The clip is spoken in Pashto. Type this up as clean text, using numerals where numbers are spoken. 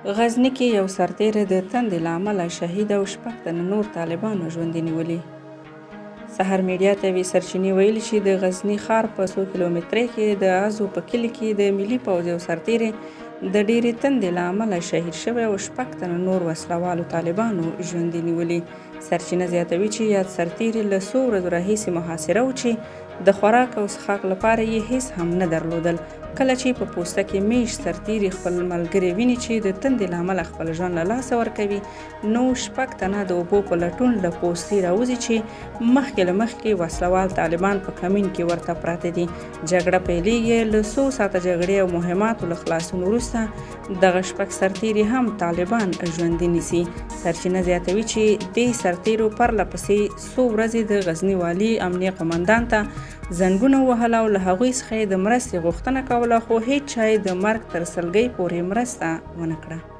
غزني کې یو سرتیری د تندې له امله شهید او 6 تنه نور طالبانو ژوندي نیولي. سحر میډیا ته یوې سرچینې ویلي چې د غزني ښار په 100 کیلومترۍ کې د ازو په کلي کې د ملي پوځ یو سرتیری د ډېرې تندې له امله شهید شوی او 6 تنه نور وسلوالو طالبانو ژوندي نیولي. سرچینه زیاتوي چې یاد سرتیری له څو ورځو راهیسې محاصره و چې د خوراک او څښاک لپاره یې هیڅ هم نه درلودل. کله چې په پوسته کې میش سرتیری خپل ملګري ویني چې د تندې له امله خپل ژوند له لاسه ورکوي، نو 6 تنه د اوبو په لټون له پوستې راوځي چې مخکې له مخکې وسلوال طالبان په کمین کې ورته پراته دي. جګړه پیلېږي. له څو ساعته جګړې او مهماتو له خلاصون وروسته دغه 6 سرتیري هم طالبان ژوندي نیسي. سرچینه زیاتوي چې دې سرتیرو پرله پسې څو ورځې د غزني والي امنیه قمندان ته زنګونه ووهله او له هغوی څخه یې د مرستې غوښتنه کوله، خو هیڅ چا یې د مرګ تر سلګۍ پورې مرسته ونه کړه.